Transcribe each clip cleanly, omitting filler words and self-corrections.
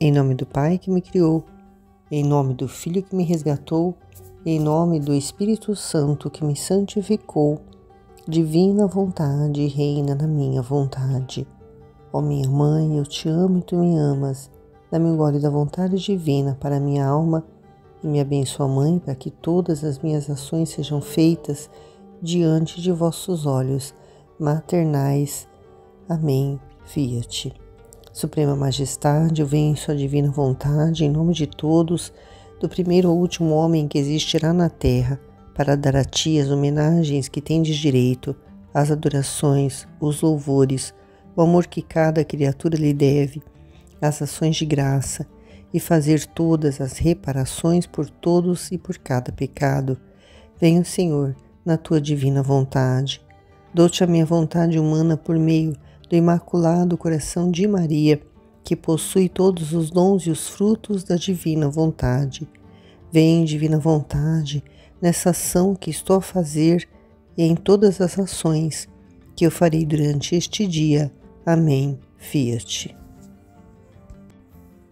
Em nome do Pai que me criou, em nome do Filho que me resgatou, em nome do Espírito Santo que me santificou, divina vontade reina na minha vontade. Ó minha mãe, eu te amo e tu me amas. Dá-me o gole da vontade divina para a minha alma e me abençoa, Mãe, para que todas as minhas ações sejam feitas diante de vossos olhos maternais. Amém. Fiat. Suprema Majestade, eu venho em sua divina vontade, em nome de todos, do primeiro ao último homem que existirá na terra, para dar a ti as homenagens que tendes direito, as adorações, os louvores, o amor que cada criatura lhe deve, as ações de graça, e fazer todas as reparações por todos e por cada pecado. Venho, Senhor, na tua divina vontade. Dou-te a minha vontade humana por meio do Imaculado Coração de Maria, que possui todos os dons e os frutos da divina vontade. Vem, divina vontade, nessa ação que estou a fazer e em todas as ações que eu farei durante este dia. Amém. Fiat.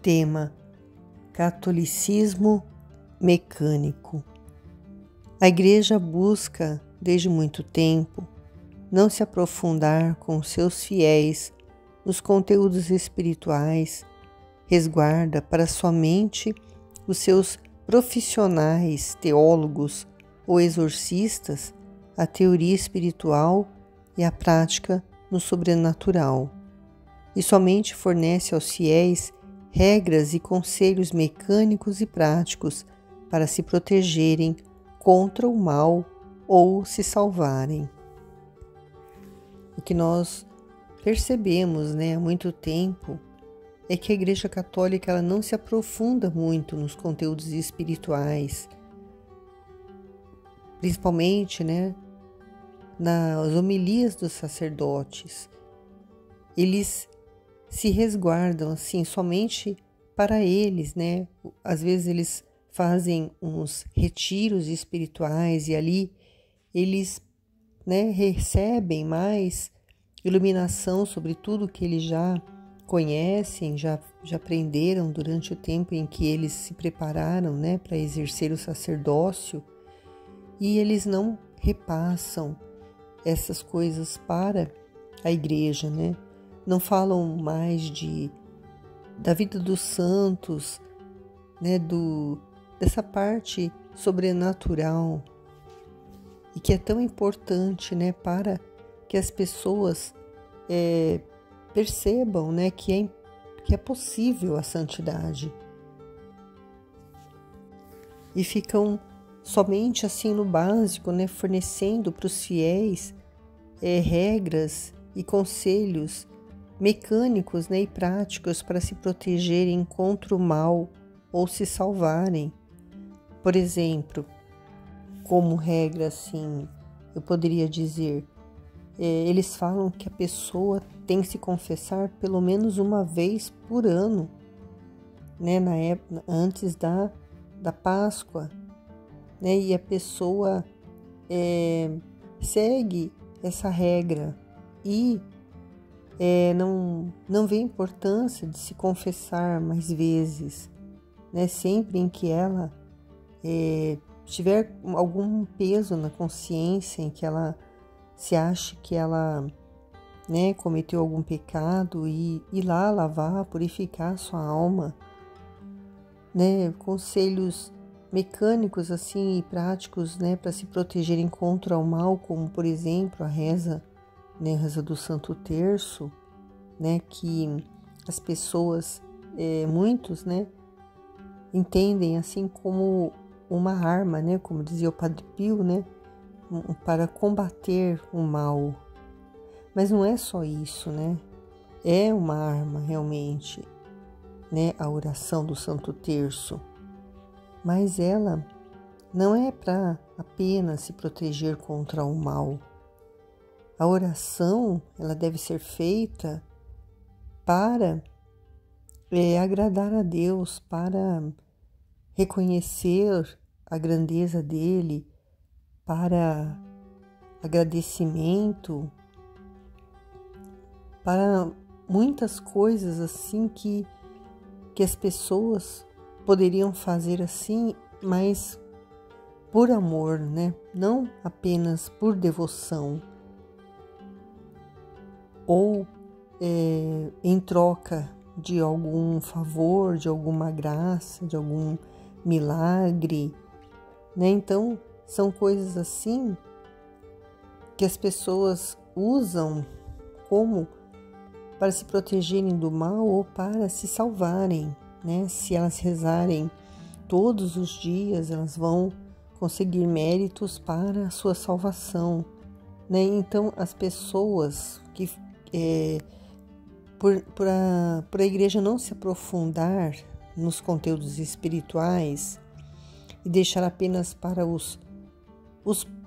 Tema: Catolicismo mecânico. A Igreja busca, desde muito tempo, não se aprofundar com seus fiéis nos conteúdos espirituais, resguarda para somente os seus profissionais, teólogos ou exorcistas a teoria espiritual e a prática no sobrenatural, e somente fornece aos fiéis regras e conselhos mecânicos e práticos para se protegerem contra o mal ou se salvarem. O que nós percebemos, há muito tempo é que a Igreja Católica ela não se aprofunda muito nos conteúdos espirituais, principalmente, nas homilias dos sacerdotes. Eles se resguardam assim somente para eles, Às vezes eles fazem uns retiros espirituais e ali eles recebem mais iluminação sobre tudo que eles já conhecem, já aprenderam durante o tempo em que eles se prepararam para exercer o sacerdócio, e eles não repassam essas coisas para a igreja, Não falam mais da vida dos santos, dessa parte sobrenatural, e que é tão importante, para que as pessoas percebam, que é possível a santidade. E ficam somente assim no básico, fornecendo para os fiéis regras e conselhos mecânicos e práticos para se protegerem contra o mal ou se salvarem. Por exemplo, como regra, assim, eu poderia dizer, eles falam que a pessoa tem que se confessar pelo menos uma vez por ano, na época, antes da Páscoa, e a pessoa segue essa regra e não vê a importância de se confessar mais vezes, sempre em que ela tiver algum peso na consciência, em que ela se acha que ela cometeu algum pecado, e ir lá lavar, purificar sua alma, conselhos mecânicos assim e práticos, para se protegerem contra o mal, como por exemplo a reza, a reza do Santo Terço, que as pessoas, muitos, entendem assim como uma arma, como dizia o Padre Pio, para combater o mal. Mas não é só isso, É uma arma realmente, a oração do Santo Terço. Mas ela não é para apenas se proteger contra o mal. A oração, ela deve ser feita para agradar a Deus, para reconhecer a grandeza dele, para agradecimento, para muitas coisas assim que que as pessoas poderiam fazer assim, mas por amor, né? Não apenas por devoção ou em troca de algum favor, de alguma graça, de algum milagre, né? Então, são coisas assim que as pessoas usam como para se protegerem do mal ou para se salvarem, né? Se elas rezarem todos os dias, elas vão conseguir méritos para a sua salvação, né? Então, as pessoas que por a igreja não se aprofundar nos conteúdos espirituais e deixar apenas para os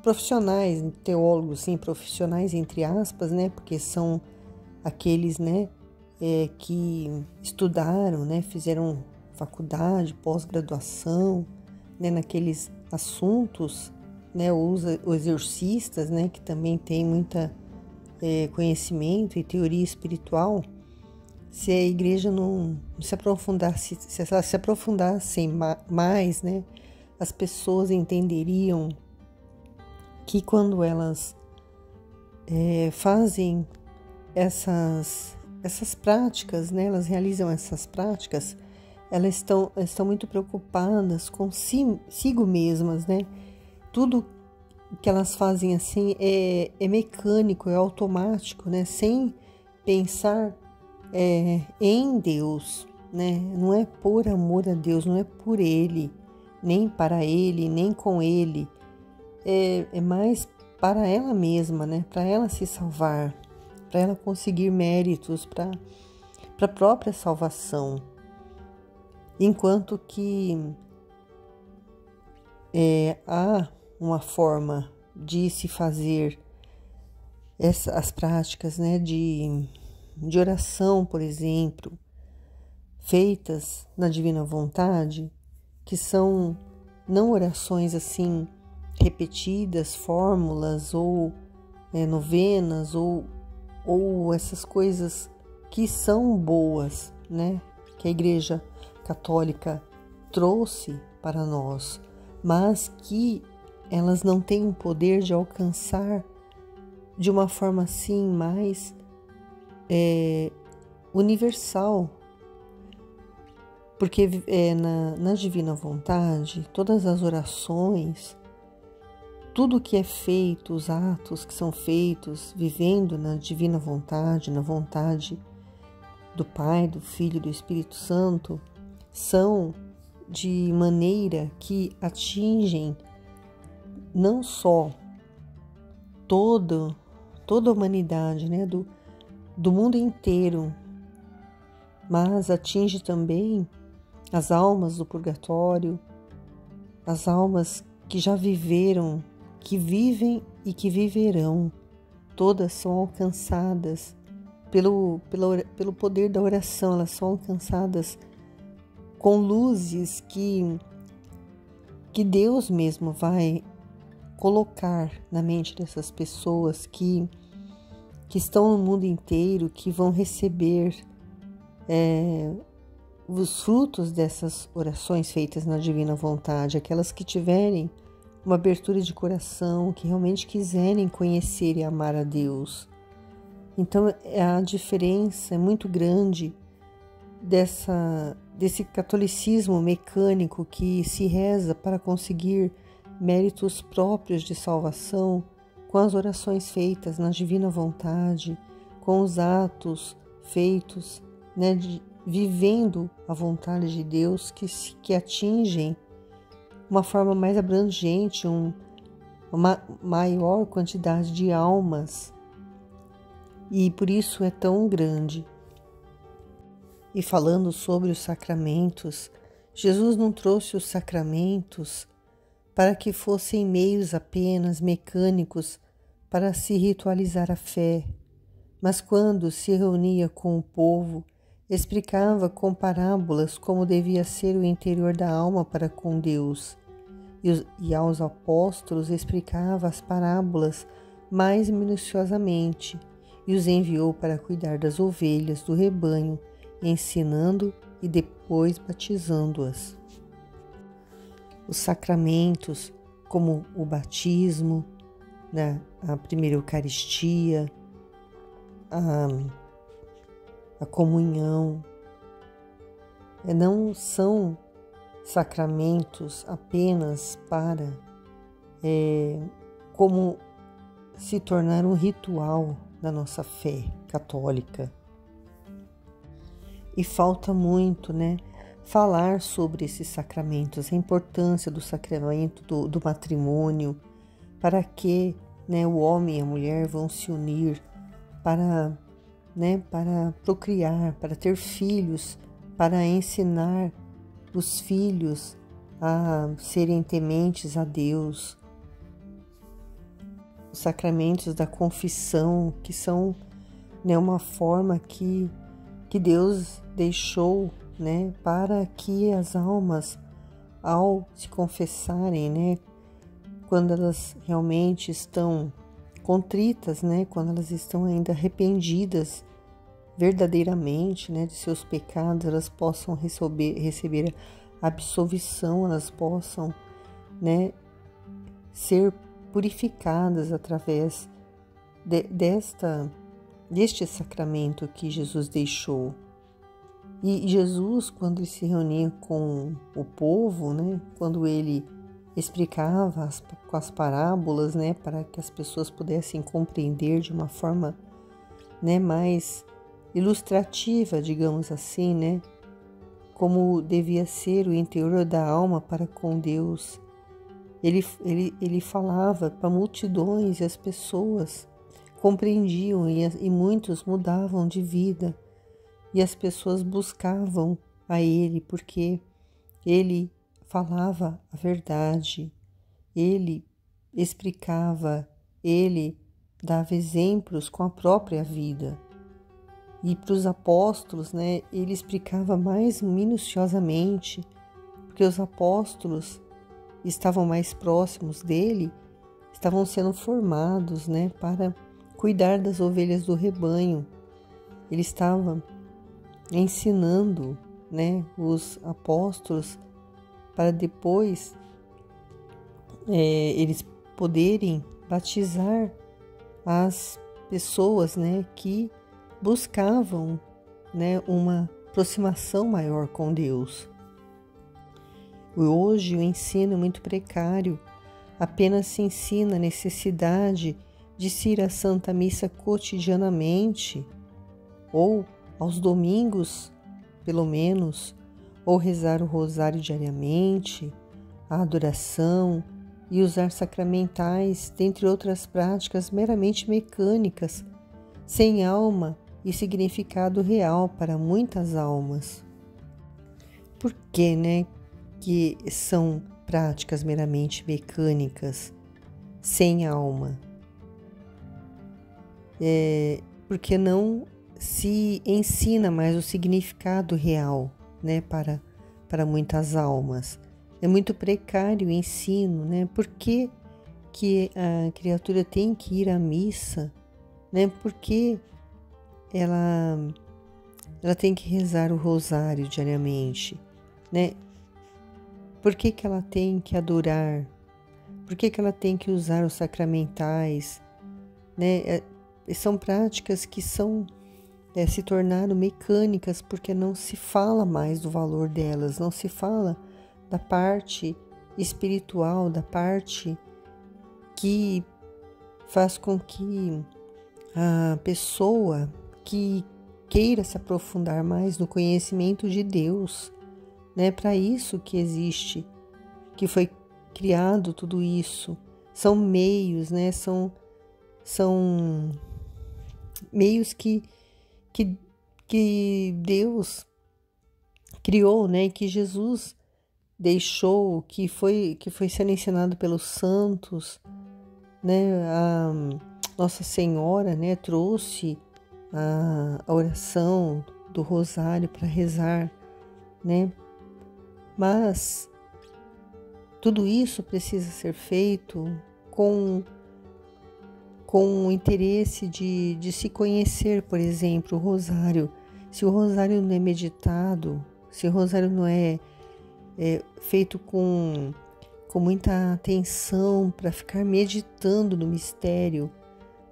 profissionais, teólogos, sim, profissionais entre aspas, né? Porque são aqueles, né, que estudaram, né, fizeram faculdade, pós-graduação, né, naqueles assuntos, né, os exorcistas, né, que também tem muita conhecimento e teoria espiritual. Se a igreja não se aprofundasse, se ela se aprofundasse mais, né, as pessoas entenderiam que quando elas fazem essas práticas, né, elas realizam essas práticas, elas estão muito preocupadas consigo mesmas, né? Tudo que elas fazem assim é mecânico, é automático, né? Sem pensar em Deus, né? Não é por amor a Deus, não é por Ele, nem para Ele, nem com Ele. É mais para ela mesma, né? Para ela se salvar, para ela conseguir méritos para a própria salvação. Enquanto que há uma forma de se fazer as práticas, né, de oração, por exemplo, feitas na divina vontade, que são não orações assim repetidas, fórmulas ou novenas ou essas coisas que são boas, né, que a Igreja Católica trouxe para nós, mas que elas não têm o poder de alcançar de uma forma assim mais universal, porque na divina vontade, todas as orações, tudo que é feito, os atos que são feitos, vivendo na divina vontade, na vontade do Pai, do Filho e do Espírito Santo, são de maneira que atingem não só toda a humanidade, né, do mundo inteiro, mas atinge também as almas do purgatório, as almas que já viveram, que vivem e que viverão. Todas são alcançadas pelo poder da oração, elas são alcançadas com luzes que Deus mesmo vai colocar na mente dessas pessoas que estão no mundo inteiro, que vão receber os frutos dessas orações feitas na divina vontade, aquelas que tiverem uma abertura de coração, que realmente quiserem conhecer e amar a Deus. Então a diferença é muito grande desse catolicismo mecânico que se reza para conseguir méritos próprios de salvação, com as orações feitas na divina vontade, com os atos feitos, né, vivendo a vontade de Deus, que atingem uma forma mais abrangente, uma maior quantidade de almas, e por isso é tão grande. E falando sobre os sacramentos, Jesus não trouxe os sacramentos para que fossem meios apenas mecânicos para se ritualizar a fé, mas quando se reunia com o povo, explicava com parábolas como devia ser o interior da alma para com Deus, e aos apóstolos explicava as parábolas mais minuciosamente, e os enviou para cuidar das ovelhas do rebanho, ensinando e depois batizando-as. Os sacramentos, como o batismo, né, a primeira Eucaristia, a comunhão, não são sacramentos apenas para como se tornar um ritual da nossa fé católica. E falta muito, falar sobre esses sacramentos, a importância do sacramento do matrimônio, para que, o homem e a mulher vão se unir para procriar, para ter filhos, para ensinar os filhos a serem tementes a Deus. Os sacramentos da confissão, que são uma forma que Deus deixou para que as almas, ao se confessarem, quando elas realmente estão contritas, quando elas estão ainda arrependidas verdadeiramente de seus pecados, elas possam receber a absolvição, elas possam ser purificadas através deste sacramento que Jesus deixou. E Jesus, quando ele se reunia com o povo, quando ele explicava com as parábolas, para que as pessoas pudessem compreender de uma forma mais ilustrativa, digamos assim, como devia ser o interior da alma para com Deus. Ele falava para multidões e as pessoas compreendiam e muitos mudavam de vida e as pessoas buscavam a ele porque ele falava a verdade, ele explicava, ele dava exemplos com a própria vida. E para os apóstolos, ele explicava mais minuciosamente, porque os apóstolos estavam mais próximos dele, estavam sendo formados, para cuidar das ovelhas do rebanho. Ele estava ensinando, os apóstolos para depois eles poderem batizar as pessoas, que buscavam, uma aproximação maior com Deus. Hoje o ensino é muito precário, apenas se ensina a necessidade de se ir à Santa Missa cotidianamente, ou aos domingos, pelo menos, ou rezar o rosário diariamente, a adoração e usar sacramentais, dentre outras práticas meramente mecânicas, sem alma e significado real para muitas almas. Por que, que são práticas meramente mecânicas, sem alma? Porque não se ensina mais o significado real, para muitas almas. É muito precário o ensino, Por que a criatura tem que ir à missa, Por que ela tem que rezar o rosário diariamente, Por que ela tem que adorar? Por que ela tem que usar os sacramentais, São práticas que se tornaram mecânicas porque não se fala mais do valor delas, não se fala da parte espiritual, da parte que faz com que a pessoa que queira se aprofundar mais no conhecimento de Deus, para isso que existe, que foi criado tudo isso, são meios, são meios que Deus criou, que Jesus deixou, que foi sendo ensinado pelos santos, a Nossa Senhora, trouxe a oração do rosário para rezar, Mas tudo isso precisa ser feito com o interesse de se conhecer, por exemplo, o rosário. Se o rosário não é meditado, se o rosário não é feito com muita atenção para ficar meditando no mistério,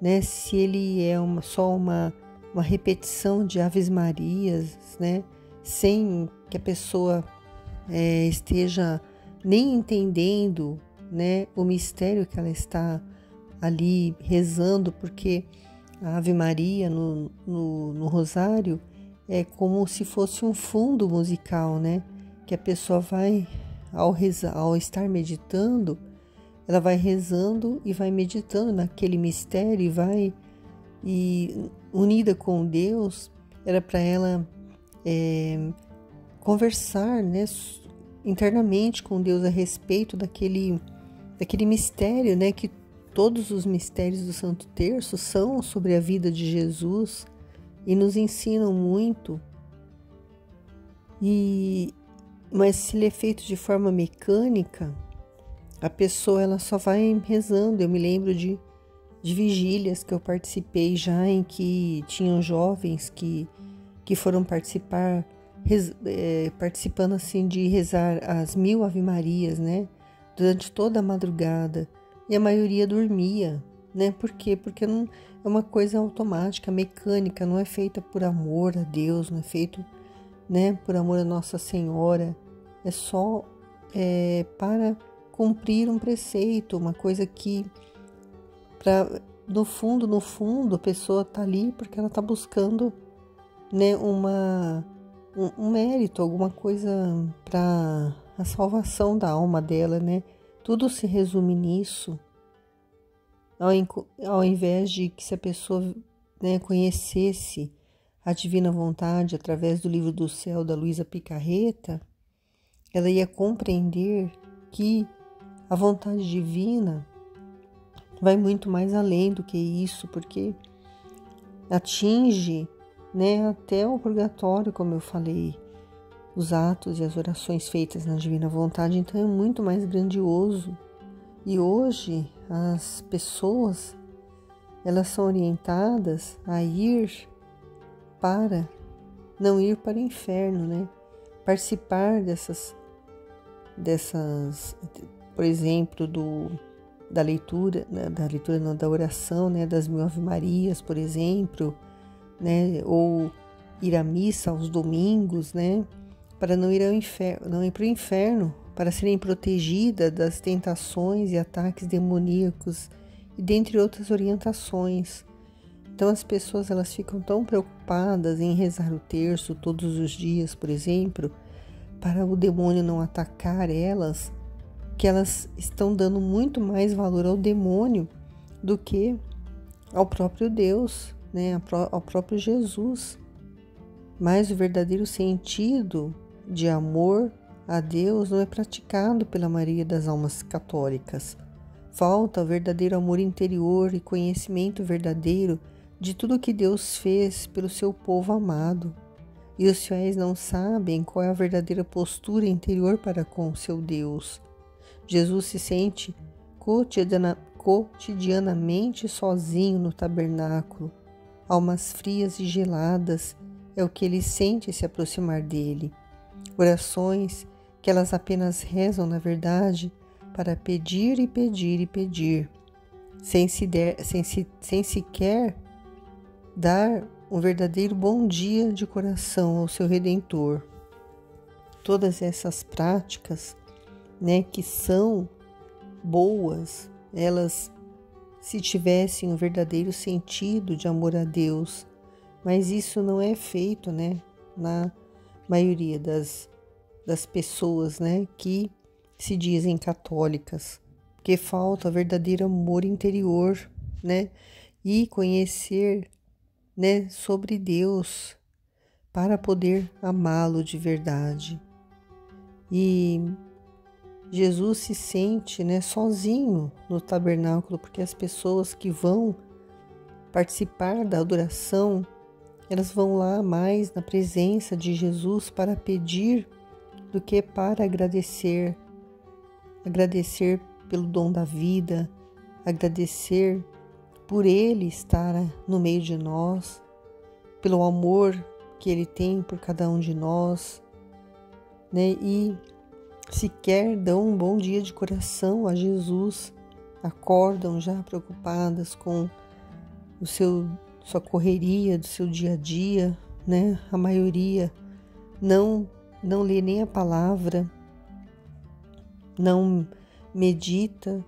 né? Se ele é só uma repetição de Aves Marias, né? Sem que a pessoa esteja nem entendendo, né, o mistério que ela está ali rezando, porque a Ave Maria no rosário é como se fosse um fundo musical, né? Que a pessoa vai, ao estar meditando, ela vai rezando e vai meditando naquele mistério e unida com Deus, era para ela conversar, né, internamente com Deus a respeito daquele mistério, né, que todos os mistérios do Santo Terço são sobre a vida de Jesus e nos ensinam muito. Mas se ele é feito de forma mecânica, a pessoa ela só vai rezando. Eu me lembro de vigílias que eu participei já, em que tinham jovens que foram participando assim de rezar as 1000 Ave-Marias, né, durante toda a madrugada, e a maioria dormia, né? Por quê? Porque não é uma coisa automática, mecânica, não é feita por amor a Deus, não é feito, né, por amor a Nossa Senhora, é só para cumprir um preceito, uma coisa que no fundo a pessoa está ali porque ela está buscando, né, um mérito, alguma coisa para a salvação da alma dela, né? Tudo se resume nisso, ao invés de que se a pessoa, né, conhecesse a divina vontade através do Livro do Céu da Luísa Picarreta, ela ia compreender que a vontade divina vai muito mais além do que isso, porque atinge, né, até o purgatório, como eu falei, os atos e as orações feitas na divina vontade. Então é muito mais grandioso. E hoje as pessoas, elas são orientadas a não ir para o inferno, né? Participar dessas, por exemplo, da leitura, não, da oração, né, das 1000 Ave-Marias, por exemplo, né, ou ir à missa aos domingos, né, para não ir para o inferno, para serem protegidas das tentações e ataques demoníacos, e dentre outras orientações. Então as pessoas elas ficam tão preocupadas em rezar o terço todos os dias, por exemplo, para o demônio não atacar elas, que elas estão dando muito mais valor ao demônio do que ao próprio Deus, né, ao próprio Jesus. Mas o verdadeiro sentido de amor a Deus não é praticado pela maioria das almas católicas. Falta o verdadeiro amor interior e conhecimento verdadeiro de tudo que Deus fez pelo seu povo amado. E os fiéis não sabem qual é a verdadeira postura interior para com o seu Deus. Jesus se sente cotidianamente sozinho no tabernáculo. Almas frias e geladas é o que ele sente se aproximar dele. Orações que elas apenas rezam, na verdade, para pedir e pedir e pedir, sem sequer dar um verdadeiro bom dia de coração ao seu Redentor. Todas essas práticas, né, que são boas, elas, se tivessem um verdadeiro sentido de amor a Deus, mas isso não é feito, né, na maioria das pessoas, né, que se dizem católicas, porque falta o verdadeiro amor interior, né, e conhecer, né, sobre Deus para poder amá-lo de verdade. E Jesus se sente, né, sozinho no tabernáculo, porque as pessoas que vão participar da adoração, elas vão lá mais na presença de Jesus para pedir do que para agradecer pelo dom da vida, agradecer por Ele estar no meio de nós, pelo amor que Ele tem por cada um de nós, né? E sequer dão um bom dia de coração a Jesus, acordam já preocupadas com sua correria do seu dia a dia, né? A maioria não lê nem a palavra, não medita,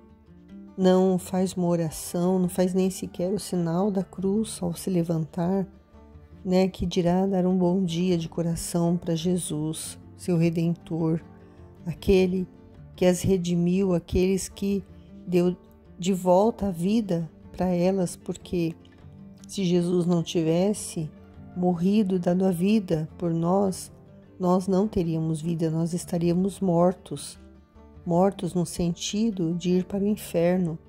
não faz uma oração, não faz nem sequer o sinal da cruz ao se levantar, né? Que dirá dar um bom dia de coração para Jesus, seu Redentor, aquele que as redimiu, aqueles que deu de volta a vida para elas, porque se Jesus não tivesse morrido, dado a vida por nós, nós não teríamos vida, nós estaríamos mortos. Mortos no sentido de ir para o inferno,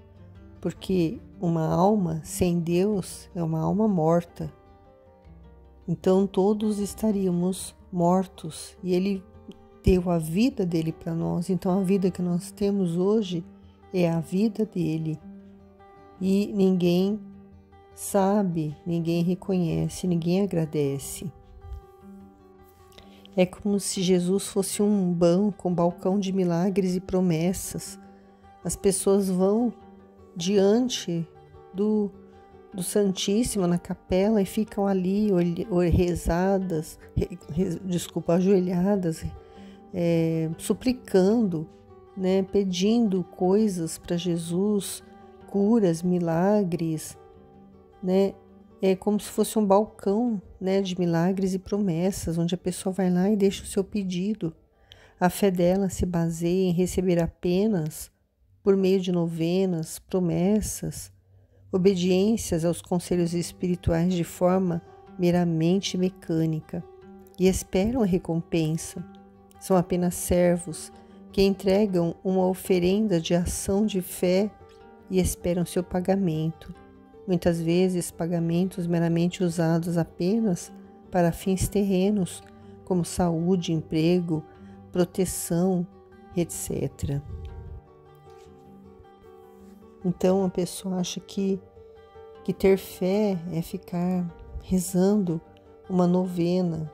porque uma alma sem Deus é uma alma morta. Então todos estaríamos mortos e Ele deu a vida dele para nós. Então a vida que nós temos hoje é a vida dele. E ninguém sabe, ninguém reconhece, ninguém agradece. É como se Jesus fosse um banco, um balcão de milagres e promessas. As pessoas vão diante do Santíssimo na capela e ficam ali ajoelhadas, suplicando, né, pedindo coisas para Jesus, curas, milagres, né? É como se fosse um balcão, né, de milagres e promessas, onde a pessoa vai lá e deixa o seu pedido. A fé dela se baseia em receber apenas, por meio de novenas, promessas, obediências aos conselhos espirituais de forma meramente mecânica, e esperam a recompensa. São apenas servos que entregam uma oferenda de ação de fé e esperam seu pagamento. Muitas vezes pagamentos meramente usados apenas para fins terrenos, como saúde, emprego, proteção, etc. Então a pessoa acha que ter fé é ficar rezando uma novena,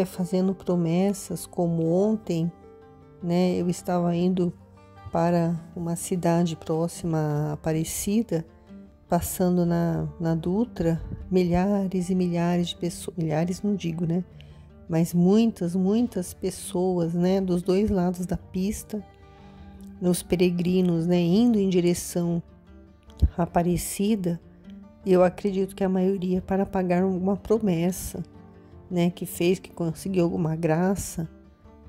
fazendo promessas, como ontem, né? Eu estava indo para uma cidade próxima a Aparecida, passando na Dutra, milhares e milhares de pessoas, milhares não digo, né? Mas muitas pessoas, né? Dos dois lados da pista, nos peregrinos, né? Indo em direção à Aparecida. Eu acredito que a maioria para pagar alguma promessa, né? Que fez, que conseguiu alguma graça,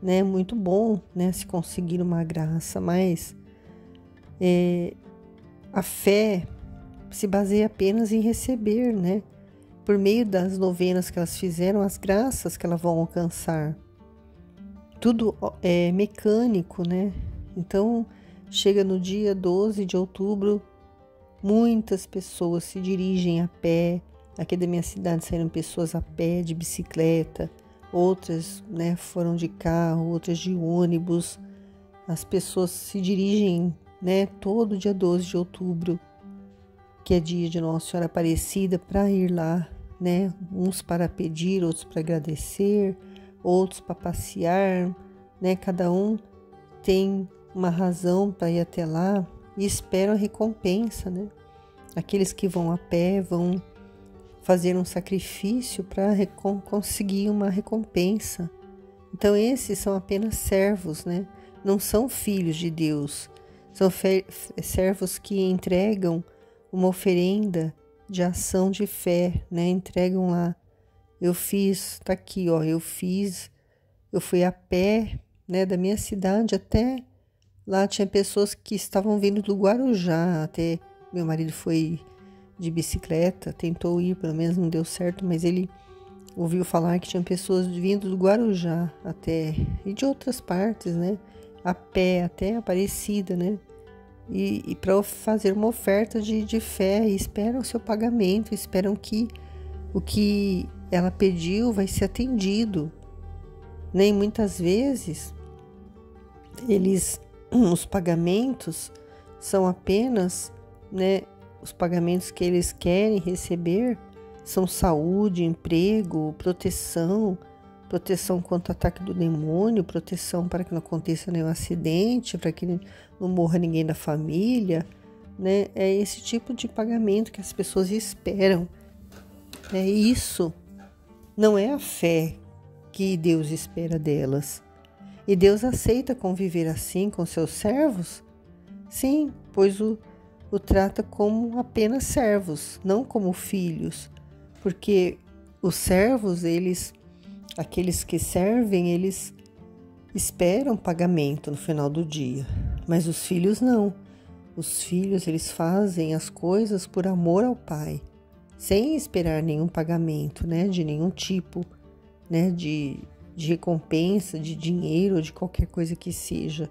né? Muito bom, né? Se conseguir uma graça, mas a fé se baseia apenas em receber, né? Por meio das novenas que elas fizeram, as graças que elas vão alcançar. Tudo é mecânico, né? Então, chega no dia 12 de outubro, muitas pessoas se dirigem a pé. Aqui da minha cidade saíram pessoas a pé, de bicicleta, outras, né, foram de carro, outras de ônibus. As pessoas se dirigem, né, todo dia 12 de outubro, que é dia de Nossa Senhora Aparecida, para ir lá, né? Uns para pedir, outros para agradecer, outros para passear, né? Cada um tem uma razão para ir até lá e esperam a recompensa, né? Aqueles que vão a pé vão fazer um sacrifício para conseguir uma recompensa. Então esses são apenas servos, né? Não são filhos de Deus, são servos que entregam uma oferenda de ação de fé, né? Entregam lá. Eu fiz, tá aqui, ó, eu fui a pé, né, da minha cidade até lá. Tinha pessoas que estavam vindo do Guarujá, até meu marido foi de bicicleta, tentou ir, pelo menos não deu certo, mas ele ouviu falar que tinha pessoas vindo do Guarujá até, e de outras partes, né, a pé até Aparecida, né? E para fazer uma oferta de fé, e esperam o seu pagamento, esperam que o que ela pediu vai ser atendido. Nem muitas vezes os pagamentos são apenas, né, os pagamentos que eles querem receber são saúde, emprego, proteção, proteção contra o ataque do demônio, proteção para que não aconteça nenhum acidente, para que não morra ninguém da família, né? É esse tipo de pagamento que as pessoas esperam. É isso. Não é a fé que Deus espera delas. E Deus aceita conviver assim com seus servos? Sim, pois o trata como apenas servos, não como filhos. Porque os servos, aqueles que servem, eles esperam pagamento no final do dia. Mas os filhos não. Os filhos, eles fazem as coisas por amor ao Pai, sem esperar nenhum pagamento, né, de nenhum tipo, né, de recompensa, de dinheiro, ou de qualquer coisa que seja,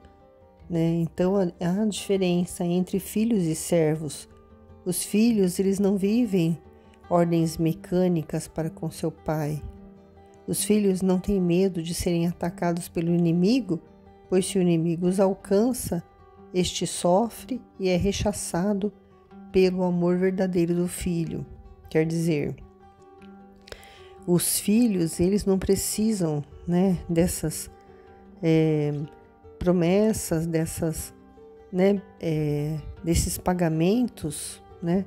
né? Então, há diferença entre filhos e servos. Os filhos, eles não vivem ordens mecânicas para com seu pai. Os filhos não têm medo de serem atacados pelo inimigo, pois se o inimigo os alcança, este sofre e é rechaçado pelo amor verdadeiro do filho. Quer dizer, os filhos, eles não precisam, né, dessas promessas, desses pagamentos, né,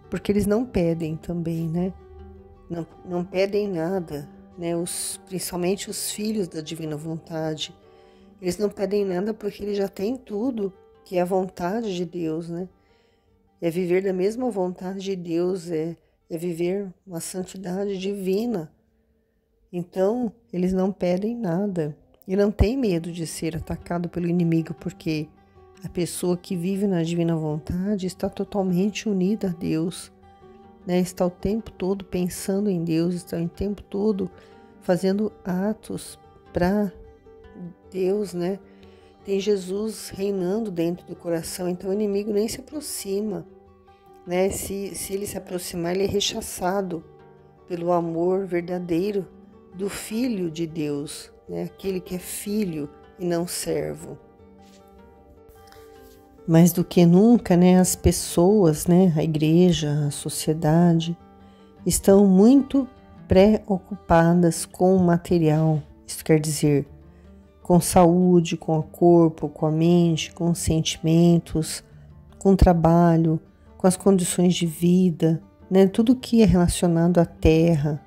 porque eles não pedem também, né, não pedem nada, né, principalmente os filhos da divina vontade, eles não pedem nada porque eles já têm tudo, que é a vontade de Deus, né, é viver da mesma vontade de Deus, é viver uma santidade divina. Então, eles não pedem nada e não tem medo de ser atacado pelo inimigo, porque a pessoa que vive na divina vontade está totalmente unida a Deus, né? Está o tempo todo pensando em Deus, está o tempo todo fazendo atos para Deus, né? Tem Jesus reinando dentro do coração, então o inimigo nem se aproxima, né? Se ele se aproximar, ele é rechaçado pelo amor verdadeiro do Filho de Deus, né? Aquele que é filho e não servo. Mais do que nunca, né, as pessoas, né, a igreja, a sociedade, estão muito preocupadas com o material. Isso quer dizer, com saúde, com o corpo, com a mente, com os sentimentos, com o trabalho, com as condições de vida, né, tudo que é relacionado à terra,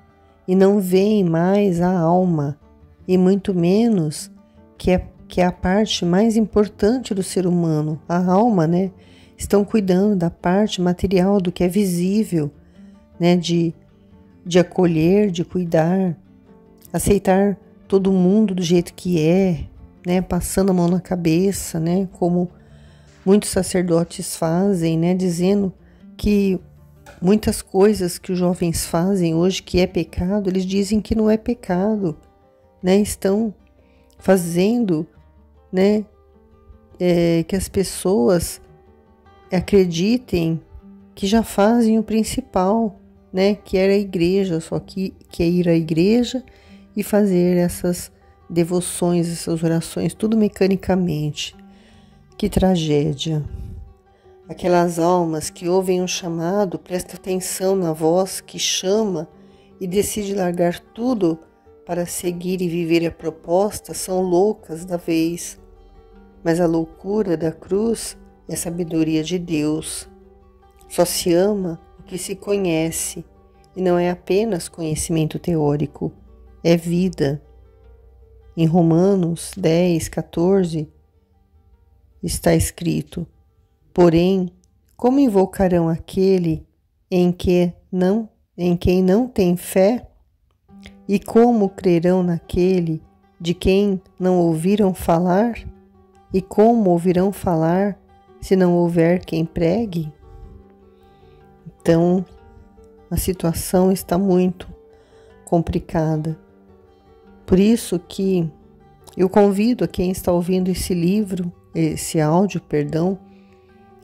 e não veem mais a alma, e muito menos que é a parte mais importante do ser humano, a alma, né? Estão cuidando da parte material, do que é visível, né? De acolher, de cuidar, aceitar todo mundo do jeito que é, né? Passando a mão na cabeça, né? Como muitos sacerdotes fazem, né? Dizendo que muitas coisas que os jovens fazem hoje que é pecado, eles dizem que não é pecado, né? Estão fazendo, né, que as pessoas acreditem que já fazem o principal, né, que era a igreja, só que é ir à igreja e fazer essas devoções, essas orações, tudo mecanicamente. Que tragédia! Aquelas almas que ouvem um chamado, prestam atenção na voz que chama e decide largar tudo para seguir e viver a proposta, são loucas da vez. Mas a loucura da cruz é a sabedoria de Deus. Só se ama o que se conhece, e não é apenas conhecimento teórico, é vida. Em Romanos 10, 14, está escrito: porém, como invocarão aquele em quem não tem fé? E como crerão naquele de quem não ouviram falar? E como ouvirão falar se não houver quem pregue? Então, a situação está muito complicada. Por isso que eu convido a quem está ouvindo esse áudio,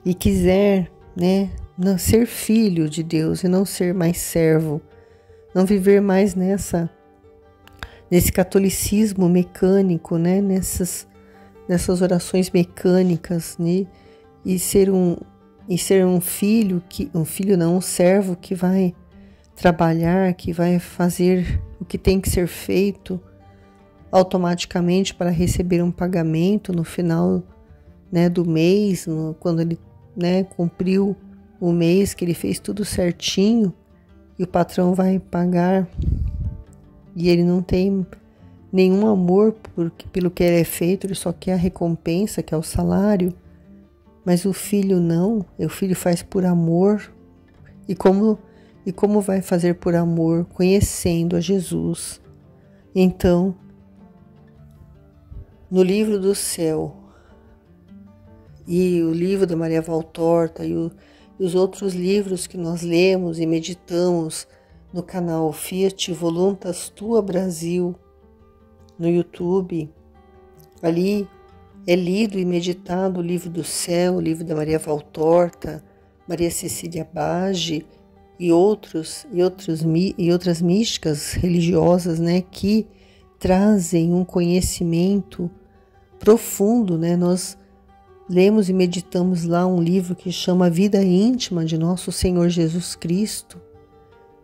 e quiser, né, não ser filho de Deus e não ser mais servo, não viver mais nesse catolicismo mecânico, né, nessas orações mecânicas, né, e ser um filho um servo que vai trabalhar, que vai fazer o que tem que ser feito, automaticamente para receber um pagamento no final, né, do mês, quando ele, né, cumpriu o mês, que ele fez tudo certinho e o patrão vai pagar e ele não tem nenhum amor pelo que ele é feito, ele só quer a recompensa, que é o salário. Mas o filho não, o filho faz por amor. E como vai fazer por amor? Conhecendo a Jesus. Então, no livro do céu e o livro da Maria Valtorta e os outros livros que nós lemos e meditamos no canal Fiat Voluntas Tua Brasil, no YouTube, ali é lido e meditado o livro do céu, o livro da Maria Valtorta, Maria Cecília Bage e outras místicas religiosas, né, que trazem um conhecimento profundo, né? Nós lemos e meditamos lá um livro que chama Vida Íntima de Nosso Senhor Jesus Cristo,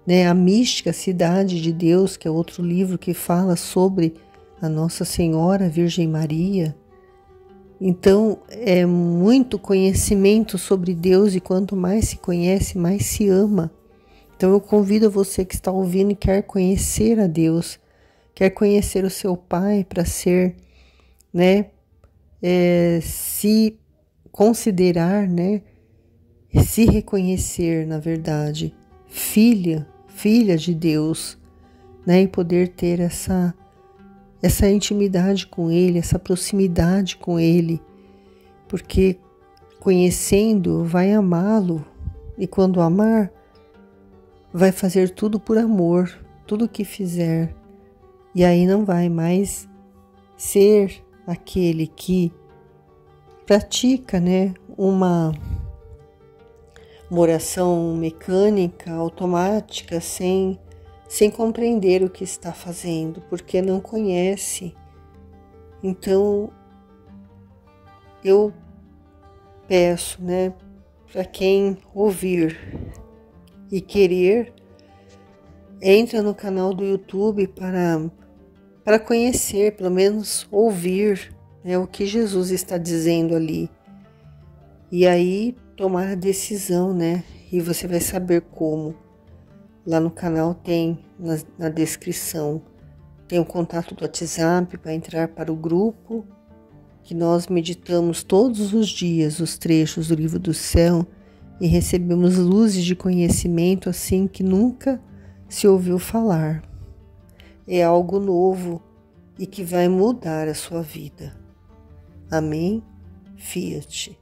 né? A Mística Cidade de Deus, que é outro livro que fala sobre a Nossa Senhora Virgem Maria. Então, é muito conhecimento sobre Deus e quanto mais se conhece, mais se ama. Então, eu convido você que está ouvindo e quer conhecer a Deus, quer conhecer o seu Pai para ser, né, se considerar, né, se reconhecer, na verdade, filha de Deus, né, e poder ter essa intimidade com Ele, essa proximidade com Ele, porque conhecendo vai amá-lo e quando amar vai fazer tudo por amor, tudo o que fizer, e aí não vai mais ser aquele que pratica, né, uma oração mecânica, automática, sem compreender o que está fazendo, porque não conhece. Então, eu peço, né, para quem ouvir e querer, entra no canal do YouTube para conhecer, pelo menos ouvir, né, o que Jesus está dizendo ali. E aí tomar a decisão, né, e você vai saber como. Lá no canal tem, na descrição, tem o contato do WhatsApp para entrar para o grupo, que nós meditamos todos os dias os trechos do livro do céu e recebemos luzes de conhecimento assim que nunca se ouviu falar. É algo novo e que vai mudar a sua vida. Amém? Fiat.